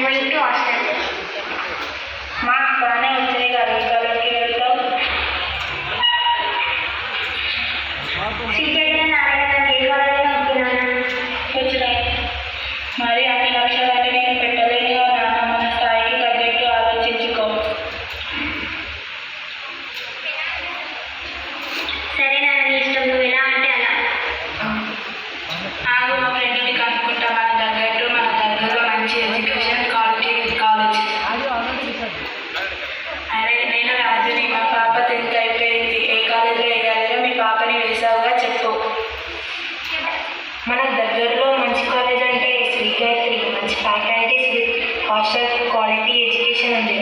going to hostel. మా బాగానే వచ్చినాయి కదా ఈ కాలేజ్కి వెళ్తావు సీక్రెట్గా నారాయణ ఏ కాలేజ్లో అనుకున్నాను వచ్చినా మరి అన్ని లక్షలన్నీ నేను పెట్టలేను నాన్న మన స్థాయికి తగ్గట్టు ఆలోచించుకో సరే నాన్న నీ ఇష్టం నువ్వు ఎలా అంటే అలా. ఆగు మా ఫ్రెండ్ని కనుక్కుంటా మన దగ్గరలో మంచి ఎడ్యుకేషన్ క్వాలిటీ కాలేజ్. అరే నేను రాజుని మా పాప 10th అయిపోయింది ఏ కాలేజ్లో వేయాలో మీ పాపని వేసావుగా చెప్పు. మన దగ్గరలో మంచి కాలేజ్ అంటే శ్రీగాయత్రి మంచి faculties with hostel quality education ఉంది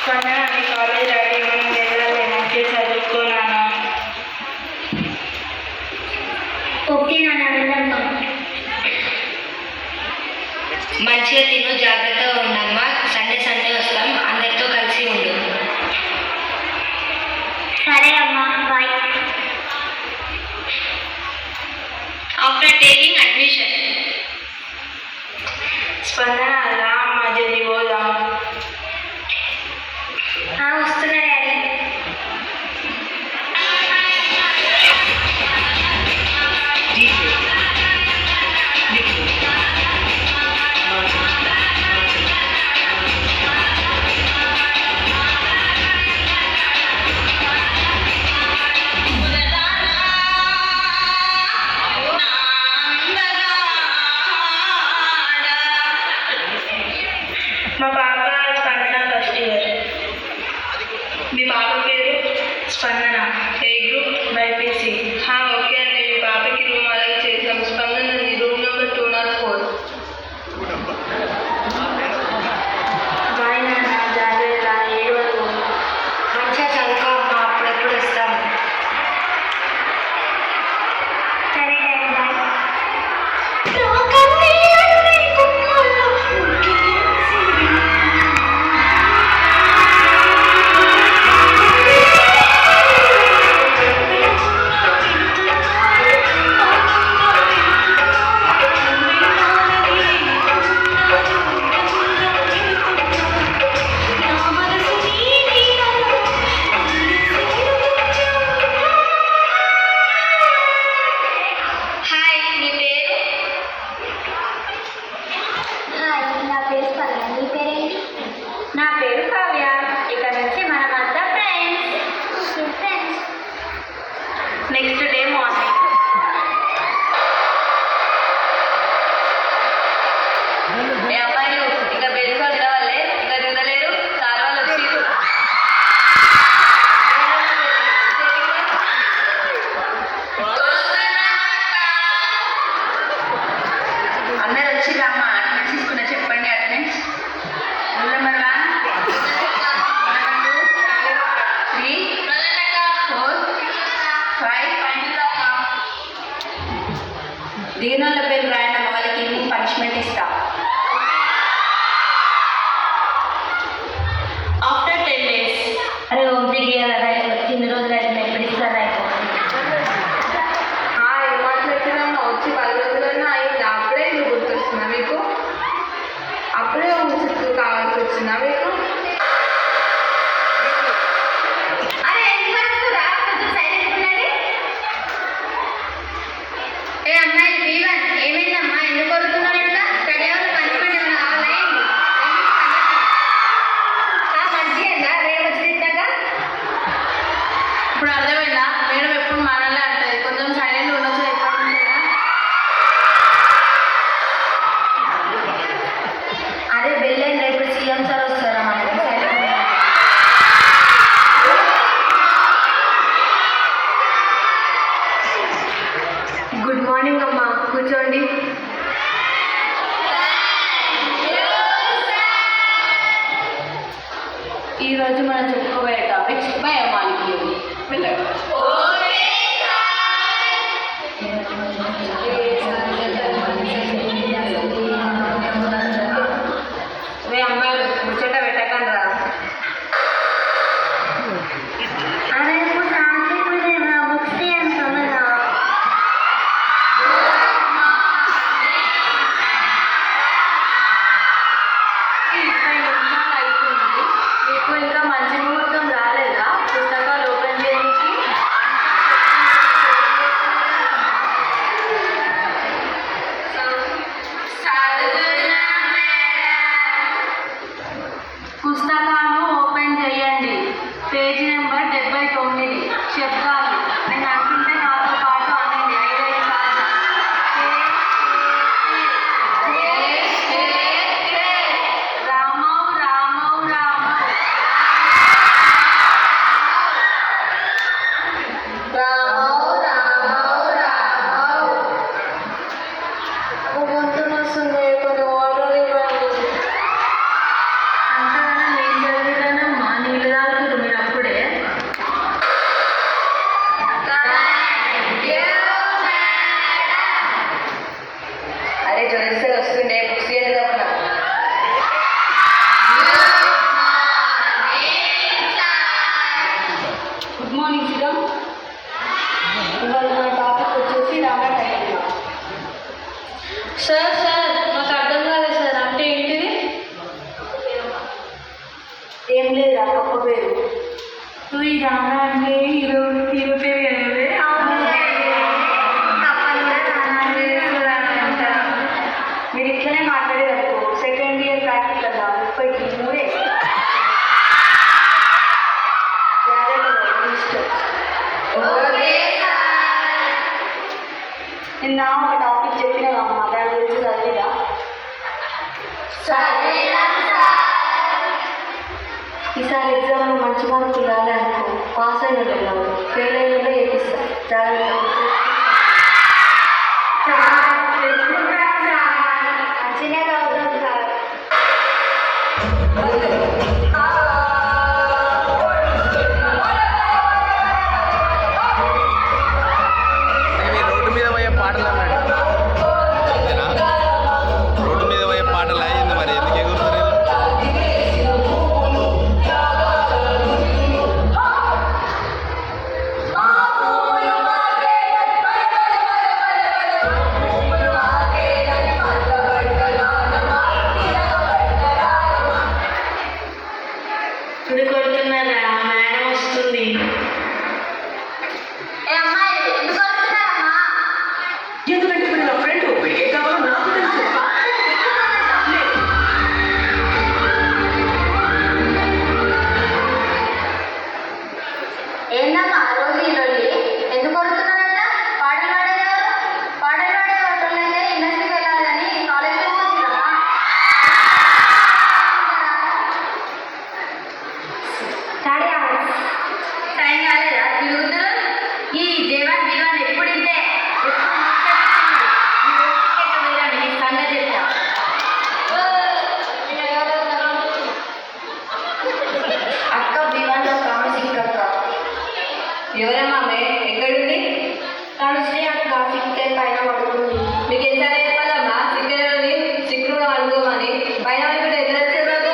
కానీ అది కాలేజ్ రెడీ మనం వెళ్ళాలి మంచిగా చదువుకోనానా. ఓకే నాన్న వెళ్దాం. మంచిగా తిను జాగ్రత్తగా ఉండమ్మా సండే వస్తాం అందరితో కలిసి ఉండు. సరే అమ్మా బాయ్. ఆఫ్టర్ టేకింగ్ అడ్మిషన్ స్పందన రా అమ్మా జల్ది పోదాం. వస్తున్నా డాడీ. మా పాప స్పందన ఫస్ట్ ఇయర్. మీ పాప పేరు స్పందన ఏ గ్రూప్ బైపీసీ. ఓకే అండి మీ పాపకి రూమ్ అలాగే చేద్దాం. స్పందన రూమ్ నెంబర్ 204. బాయ్ నాన్న జాగ్రత్త ఏడవకు మంచిగా చదువుకో అమ్మా అప్పుడప్పుడు వస్తాం. సరే డాడీ బాయ్. హాయ్ నీ పేరు? హాయ్ నా పేరు స్పందన. నీ పేరేంటి? నా పేరు కావ్య. ఇక్కడ నుంచి మనమంతా friends. Friends. Next day morning ఏ అమ్మాయిలు ఇంకా బెల్స్ ఉండవాలే ఇంకా తినలేరు సార్ వాళ్ళు వచ్చి అందరు వచ్చి అమ్మ అటెండెన్స్ తీసుకున్నా చెప్పండి. అటెండెన్స్ రూల్ నెంబర్ 1 2 3 4 5 దీనివల్ల పేరు రాయడం వాళ్ళకి ఈవినింగ్ పనిష్మెంట్ ఇస్తా. ఆఫ్టర్ 10 days అరే ఓపిక వచ్చిన రోజులు అయితే ఎప్పుడు ఇస్తారా ఏం మాట్లాడుతున్నామ్మా వచ్చి 10 రోజులన్నా అయింది అప్పుడే నువ్వు గుర్తొస్తున్నా మీకు అప్పుడే చుట్టూ కావాల్సి వచ్చిందా మీకు? అరే ఎందుకు వస్తురా కొంచెం సైలెంట్ ఉండండి. ఏ అమ్మాయి జీవన్ ఏమైందమ్మా ఎందుకు కొడుతున్నావు ఇట్లా? స్టడీ అవర్ పనిష్మెంట్ ఏమైనా కావాలా ఏంటి? మంచిగా మేడం వచ్చి తిన్నాక ఇప్పుడు అర్థమైందా? మేడం ఎప్పుడు మనల్ని అంటది కొంచెం సైలెంట్ ఉండొచ్చు ఎప్పటి నుంచైనా. అదే వెళ్ళండి ఇప్పుడు సీఎం సార్ వస్తారా మనకి సైలెంట్ గుడ్ మార్నింగ్ అమ్మా కూర్చోండి. ఈరోజు మనం చెప్పుకోబోయే టాపిక్స్ బయోమాలిక్యూల్. అమ్మాయిలు ముచ్చట పెట్టకండి రా. అరే ఇప్పుడు రాత్రి బుక్స్ తీయండి తొందరగా. సార్ మాకు అర్థం కాలేదు సార్, అంటే ఏంటిది? ఏం లేదు రా గొప్ప పేరు. నువ్వు ఈ రానా అంటే హీరో పేరు కదే. మీరు ఇట్లనే మాట్లాడేదనుకో సెకండ్ ఇయర్ ప్రాక్టికల్ ఇప్పటికి మూడే నిన్న ఒక టాపిక్ చెప్పినావమ్మ దాని గురించి చదివిరా? ఈసారి ఎగ్జామ్లో మంచి మార్కులు రాలనుకో పాస్ అయిన వెళ్ళాము, ఫెయిల్ అయిన చేపిస్తా జాగ్రత్త. మంచిగా చదువుతాం సార్. రోడ్డు మీద పోయే పాటలు అన్నాడు. రోడ్డు మీద పోయే పాటలు అయ్యింది, మరి ఎందుకు ఎగురుతారు? ఇప్పుడు కొడుతున్నారా? మేడం వస్తుంది. ఎందుకంటే ఇప్పుడు నా ఫ్రెండ్ ఏ కావాలో నాకు తెలుసు. ఏందమ్మా రోజు ఈ లొల్లి ఎందుకు కొడుతున్నారంట? పాటలు పాడేవారు, పాటలు పాడే వాళ్ళైతే ఇండస్ట్రీకి వెళ్ళాలి కానీ కాలేజ్కి వచ్చిందమ్మా. టైం కాలేదా తిరుగుతురు? ఈ జవాన్ దివాన్ ఎప్పుడు ఇంతే సంగతి చెప్తా. అక్క దివాన్లో కామసింగ్ అక్క. ఎవరమ్మా ఎక్కడుంది? తనుశ్రీ అక్క సిక్కే పైన పడుతుంది. మీకు ఎంత చెప్పాలమ్మా? సిగ్గరేది సిక్కుగా అనుకోమని పైన కూడా ఎదురొచ్చేదాకా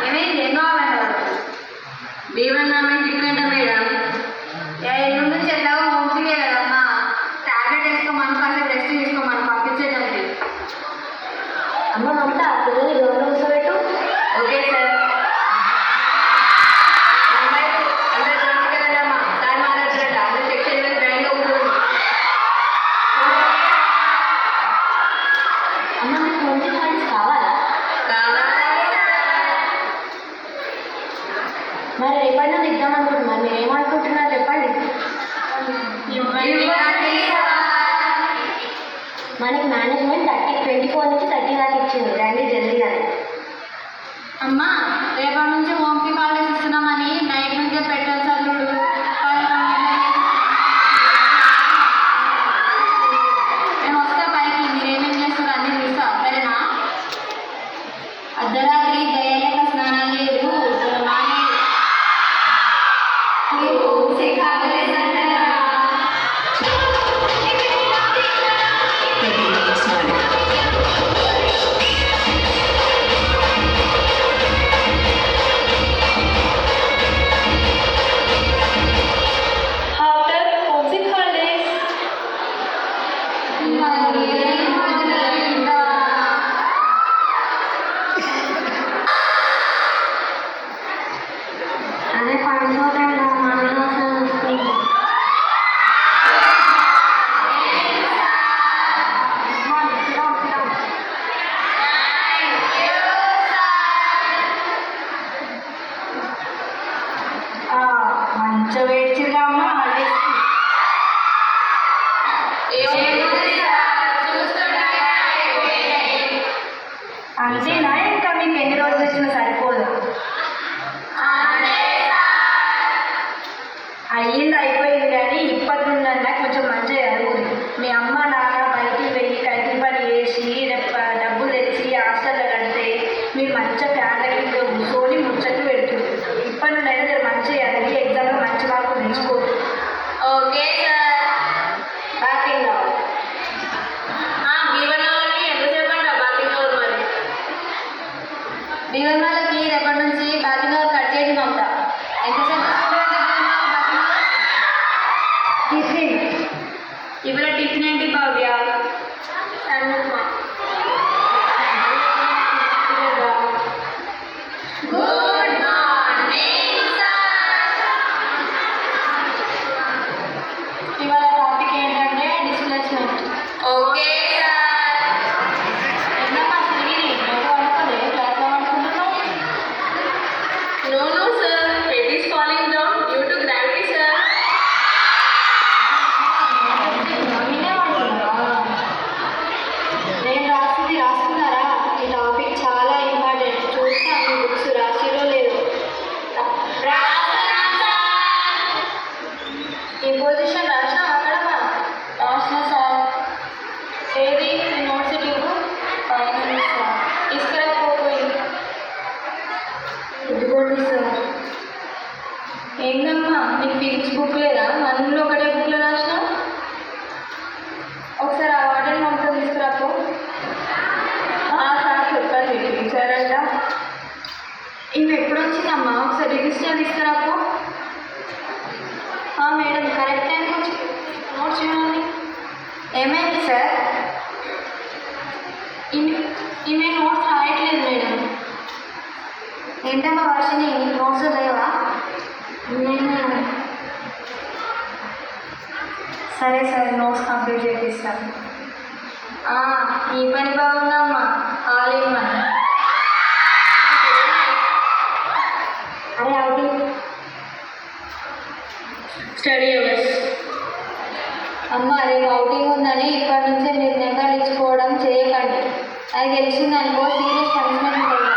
ఏమైంది? ఏం కావాలంట వాళ్ళు? బీవన్నామే సిక్కంట మేడం. ఎల్లుండి నుంచి ఎలాగో హోమ్సికే కదమ్మా, టాబ్లెట్ వేసుకోమని కాసేపు రెస్ట్ తీసుకోమని పంపించేదండి. అమ్మ మమత పిల్లల్ని గౌరవం కూర్చోబెట్టు. Okay sir. అందరూ గ్రౌండ్కి వెళ్ళమ్మా, సార్ మాట్లాడుతున్నారట. అందరూ సెక్షన్ మీద గ్రైండ్గా ఉంటుంది. అమ్మ మీకు హోమ్సీ హాలిడేస్ కావాలా? మరి రేపటి నుండి ఇద్దాం అనుకుంటున్నారు, మీరు ఏమనుకుంటున్నారు చెప్పండి. మనకి మేనేజ్మెంట్ 24 నుంచి 30 దాకా ఇచ్చింది, రండి జల్దీగానే. అమ్మా రేపటి నుంచి హోమ్సీ హాలిడేస్ ఇస్తున్నామని నైట్ నుంచే పెట్టాలి చదువుడు. నేను వస్తా పైకి, మీరు ఏమేం చేస్తారో అన్నీ చూస్తా, సరేనా? అర్ధరాత్రి దయాలక స్నానాలు లేదు మానే హోమ్సీ హాలిడేస్ అంటారా? ఆఫ్టర్ హోమ్సిక్ హాలిడేస్ అదే పడుకోకుండా మనసు మంచిగా వేచిగా అమ్మ అంతేనా? ఇంకా మీకు ఎన్ని రోజులు వచ్చినా సరిపోదు. అయ్యింది అయిపోయింది కానీ ఇప్పటి నుండి కొంచెం మంచిగా చదువుతుంది. మీ అమ్మ నాన్న బయటికి వెళ్ళి కైకిలి పని చేసి డబ్బులు తెచ్చి హాస్టల్లో కడితే మీరు మంచిగా ఫ్యామిలీ కింద కూర్చొని ముచ్చట్లు పెడుతుంది. ఇప్పటి నుండి అయినా మీరు మంచిగా చదివి ఎగ్జామ్లో మంచి మార్కులు తెచ్చుకోరు. Okay sir. బ్యాకింగ్ కావాలి. బీవన్నాలని ఎంతసేపు అంట బాతింగ్ అవర్? మరి బీవన్ వాళ్ళకి రేపటి నుంచి బ్యాకింగ్ అవర్ కట్ చేయడం అవుతా. ఎంతసేపు తీసుకుంటారంటే టిఫిన్ ఇంపోజిషన్ రాసినా అక్కడమ్మా రాసిన సార్ ఏది నోట్స్ ట్యూబ్ తీసుకురాకపోయి ఇదిగోండి సార్ ఏంటమ్మా నీకు ఫిజిక్స్ బుక్ లేదా అందులో ఒకటే బుక్లో రాసినా ఒకసారి ఆ వాటర్ మొత్తం తీసుకురాపో సార్ చెప్పండి టీచర్ అంట ఇవి ఎప్పుడు వచ్చిందమ్మా ఒకసారి రిజిస్టర్ తీసుకురాపో మేడం కరెక్ట్ టైంకి వచ్చి నోట్స్ చూడండి ఏమైంది సార్ ఇవి నోట్స్ రాయట్లేదు మేడం ఏంటమ్మా వర్షిని నోట్స్ లేవా సరే సరే నోట్స్ కంప్లీట్ చేపిస్తాను ఈ పని బాగుందమ్మా ఆలేమా అరే అవుట్ స్టడీ అవర్స్ అమ్మ రేపు అవుటింగ్ ఉందని ఇప్పటి నుంచే నిర్ణయాలు ఇచ్చుకోవడం చేయకండి అది తెలిసిందనుకో సీరియస్ పనిష్మెంట్ ఉంటుంది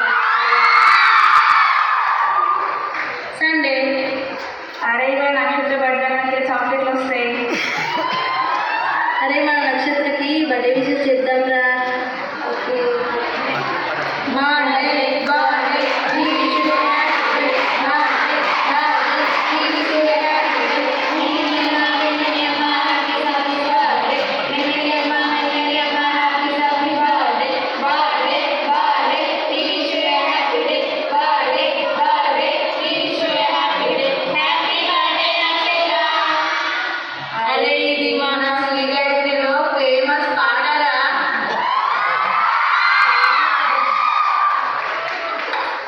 సండే అరే ఇవాళ నక్షత్ర బర్త్డే మనకి చాక్లెట్లు వస్తాయి అరే మన నక్షత్రకి బర్త్డే విషెస్ చేద్దాంరా ఓకే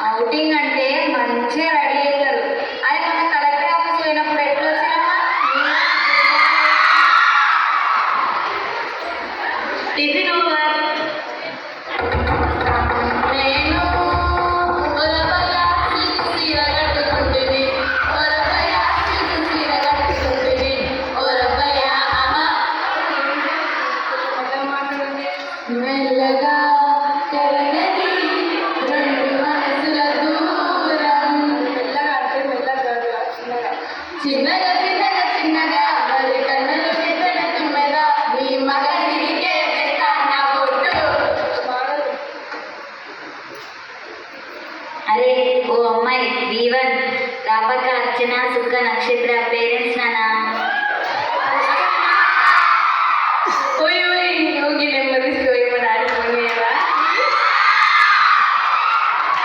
అవుటింగ్ అంటే మంచిగా రెడీ అవుతారు అది మన కలెక్టర్ ఆఫీస్ పోయినప్పుడు ఎట్లా వచ్చామా టిఫిన్ ఓవర్ నేను సీర కట్టుకుంటుంది సీర కట్టుకుంటుంది మెల్లగా తెరగది చిన్నగా చిన్నగా చిన్నగా మరి కన్నులు చిన్న తుమ్మెగా మీ మగ తిరిగే నా బొట్టు అరే ఓ అమ్మాయి దీవన్ రాపక అర్చన సుఖ నక్షత్ర పేరెంట్స్ నానా ఓయ్ ఓయ్ యోగి నెమ్మది ఏమన్నా ఆడిపోయినా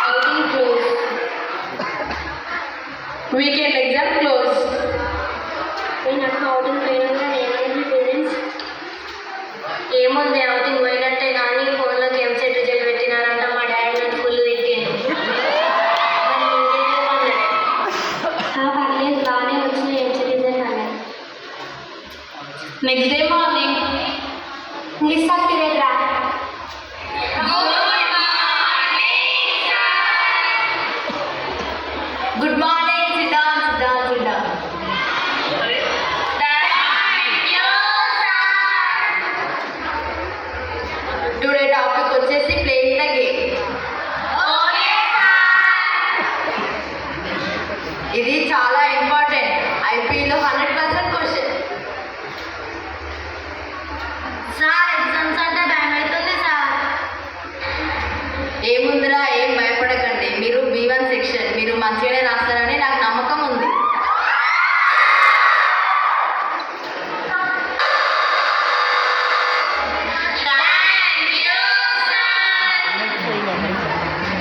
outing close weekend exam close నాకు అవుటింగ్ పోయినా ఏమైంది పేరెంట్స్ ఏముంది అవుటింగ్ పోయినట్టే కానీ ఫోన్లో గేమ్ సెట్ రిజల్ట్ పెట్టినారంట మా డాడీ నన్ను ఫుల్ తిట్టిండు పర్లేదు బాగానే వచ్చిన గేమ్ సెట్ రిజల్ట్ అన్నాడు next day morning list period రా good morning Siddhant Siddhant Siddhant today topic వచ్చేసి ప్లేయింగ్ ద గేమ్ ఇది చాలా ఇంపార్టెంట్ ఐపీలో 100% క్వశ్చన్ సార్ ఎగ్జామ్స్ అంటే భయం అవుతుంది సార్ ఏముందిరా ఏం భయపడకండి మీరు B1 సెక్షన్ మీరు మంచిగానే రాస్తారని నాకు నమ్మకం ఉంది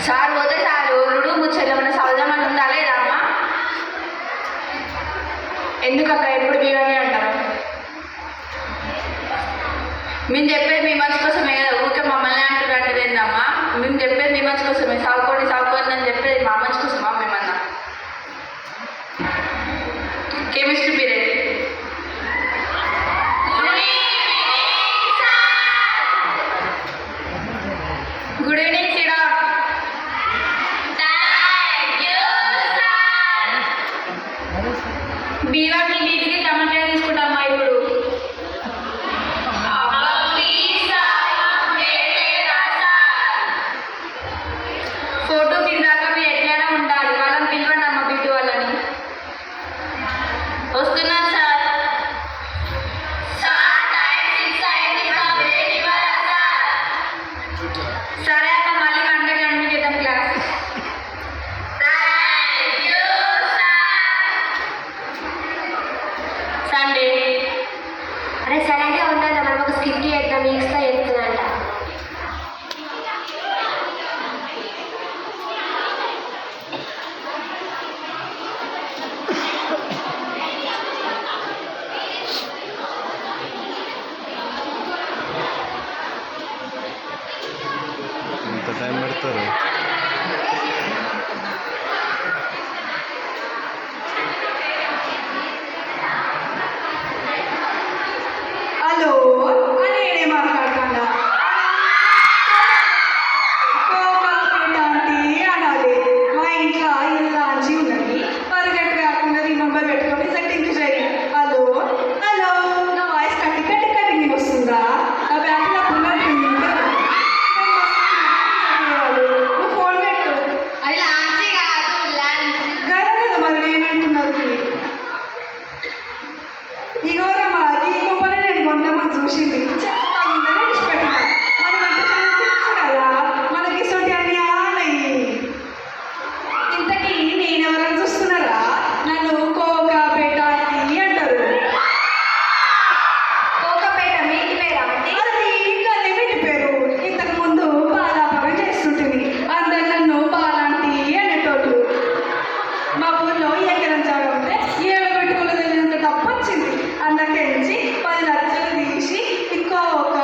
సార్ పోతే సార్ రుడు ముచ్చటమైన సౌజమని ఉందా లేదా అమ్మా ఎందుకక్క ఎప్పుడు B1 అంటారు మేము చెప్పేది మీ మంచి కోసమే కదా ఊరికే మమ్మల్ని అంటున్నట్టు ఏందమ్మా మేము చెప్పేది మీ మంచి కోసమే సాగుకోండి అని చెప్పేది మా మంచి కోసమా మేమన్నా కెమిస్ట్రీ పీరియడ్ గుడ్ ఈవినింగ్ సిడా B1కి వీటికి టమాటా తీసుకుంటామా ఇప్పుడు ఫోటో దిగాక మీరు ఎట్లయినా ఉండాలి వాళ్ళని పిలవండి అమ్మ బిడ్డు వాళ్ళని వస్తున్నా అరే సైలెంట్గా ఉండాలి, మనం ఒక స్కిట్ చేద్దాం, మిక్స్గా చెప్తుందంట. ఎంత టైం పెడతారు? హలో నేనే మాట్లాడుతున్నా. అనాలి. మా ఇంట్లో ఇల్లాంచి ఉన్నది, పరిగెట్టు కాకుండా రిమంబర్ పెట్టుకొని సెట్టింగ్ చేయి. హలో హలో, నా వాయిస్ కట్టి కట్టి కటింగ్ వస్తుందా? నా బ్యాగ్లో నువ్వు ఫోన్ పెట్టు. అది లాంచి కాదు, ల్యాండ్. గదా కదా మరి నేనంటున్నది. ఇగోరమ్మా ఈ గొప్పనే నేను కొందామని చూసింది, చెప్తాను విడిచిపెట్టిన. మరి వంట తెలుసు కదా, మనకి ఇసొంటి అని ఆనయి. ఇంతకీ నేనెవరని చూస్తున్నారా? నన్ను కోకాపేట అని అంటారు. కోకపేట మీటి పేరా అండి? అది ఇంకా లిమిట్ పేరు. ఇంతకు ముందు బాలాపరం చేస్తుంటుంది, అందరు నన్ను బాలాంటి అనేటోళ్ళు. మా ఊర్లో ఎకరం జాగా ఉంటే 7 పెట్టుకులు తెలియనంత తప్పు వచ్చింది. అందుకెంచి 10 లక్షలు తీసి ఇంకో ఒక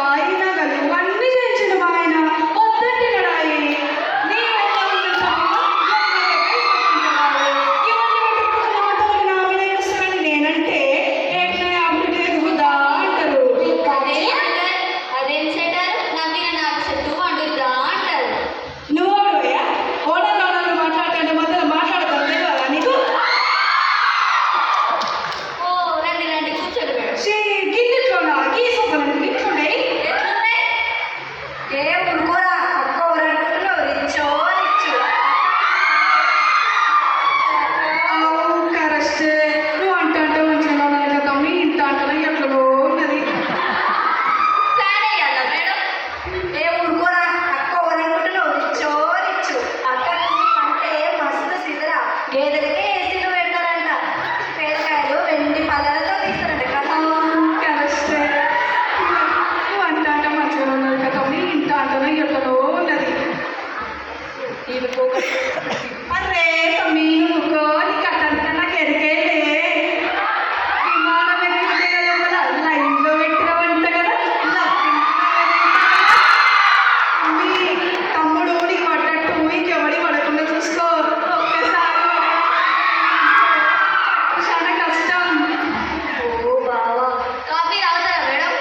నగలు అన్నీ చేయించిండు మా ఆయన. వద్దంటున్నాడాయి. నేనంటే ఏట్లా అభివృద్ధి ఎదుగుదా అంటారు. అదేం సెటర్, నవ్విన నాకు చెట్టు వండుద్దా అంటారు. నువ్వు ఓడవయ్యా, ఓడలు మాట్లాడుతుంటే మధ్యలో మాట్లాడతాను తెలియదా నీకు? ఓ రండి రండి కూర్చోండి మేడం. గిన్నెట్లోనా ఈ సోఫాలు గిట్లున్నాయి. ఎట్లున్నాయి? ఏ ఊరుకోరా, అక్క ఊరంటున్నావు, రిచ్చో రిచ్చు. కరెస్ట్. నువ్వు అంటే మంచిగా ఉన్నది కదా, మీ ఇంత అంటే ఎట్లనో ఉన్నది. ఫ్యాన్ వేయాలా మేడం? ఏ ఊరుకోరా, అక్క ఊరంటున్నావు, రిచ్చో రిచ్చు. అక్కకి అంటే మస్తు సిద్ధరా, గేదెలకే ఏసీలు పెడతారంట, పేదకాయలు వెండి పళ్ళతో తీస్తారంట కదా. కరెస్ట్. నువ్వు అంటే మంచిగా ఉన్నది కదా, మీ ఇంత అంటే ఎట్లనో ఉన్నది. అరే తమ్మి నువ్వు నీకు అట్లంటే నాకు ఎరికేలే. విమానం ఎక్కితే కదా లైన్లో పెట్టినవంట కదా, మీ తమ్ముడు నీకు పడ్డట్టు ఇంకెవడి పడకుండా చూసుకో. ఒక్కసారి చాలా కష్టం. ఓ బావా, కాఫీ తాగుతారా మేడం?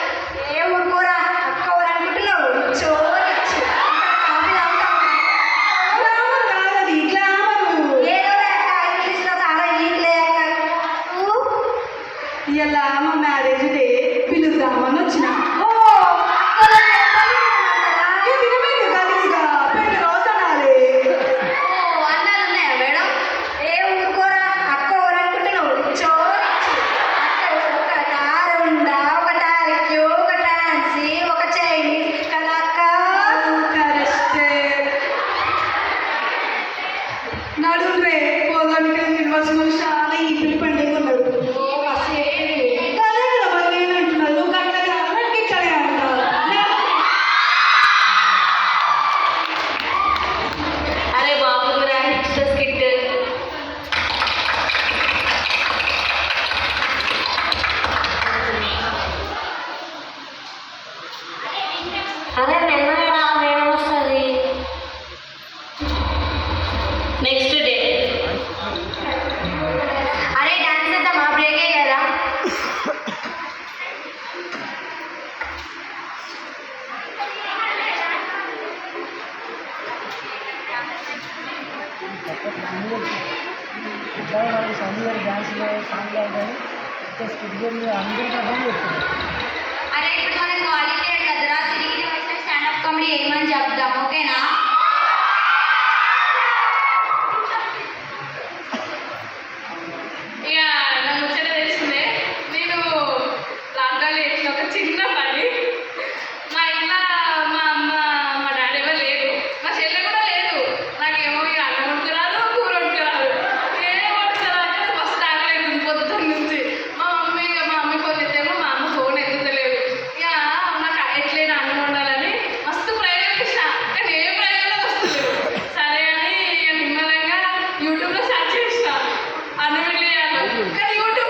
ఏ ఊరుకోరా, అక్క ఊరంటున్నావు, రిచ్చో రిచ్చు. కాఫీ తాగుతావా? గ్లామర్ కాదది, గ్లామరు. ఏదో లేక ఇంగ్లీష్లో చాలా ఈట్లే అక్క. ఇలా మా మ్యారేజ్ డే పిలుద్దామని వచ్చిన. ఓ ఏ తినలేదు గలీజ్గా, పెళ్లి రోజు అనాలి. ఓ అన్నాలు ఉన్నాయా మేడం? ఏ ఊరుకోరా, అక్క ఊరంటున్నావు, రిచ్చో రిచ్చు. అక్క ఒక కారు ఉందా, ఒక టారిక్యూ, ఒక టాన్సీ, ఒక చైనీస్ కదా అక్క. కరెస్టే. నడుండ్రే పోదానికి నిర్వచనం చాలా ఈ పిల్లి పండుగ ఉన్నది. అదే కదా మరి నేను అంటున్నాను, నువ్వు గట్ల కాదు ఇట్లనే అంటావు. అరే బాబు రా, నెక్స్ట్ స్కిట్. అదే మెల్లగా మేడం వస్తుంది. Next day. అరే డాన్స్ చేద్దామా, బ్రేకే కదా. అరే ఇప్పుడు మనం క్వాలిటీ కదరా, తిరిగి స్టాండప్ కామెడీ ఏమని చెప్దాం, ఓకేనా?